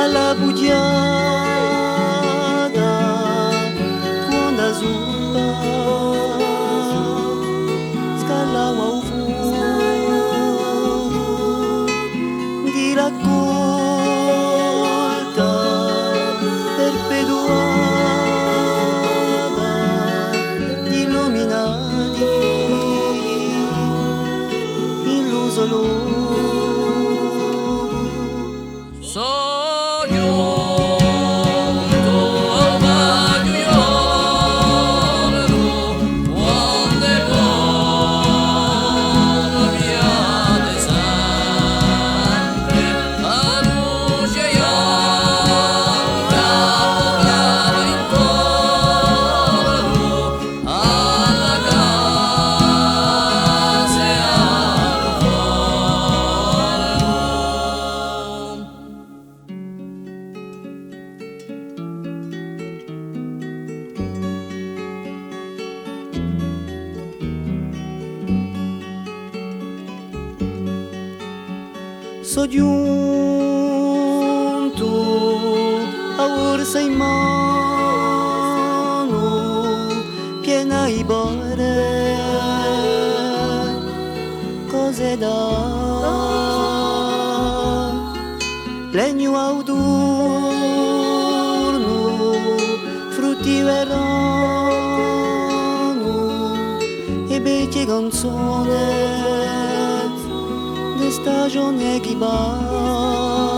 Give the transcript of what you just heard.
alla bugiada quando azzurra scalava un fuoco di raccolta perpetuata di illuminati in l'uso loro. So giunto a orsa in mano, piena di bare, cose da legno autunno, frutti verranno e vecchie canzoni stagione che va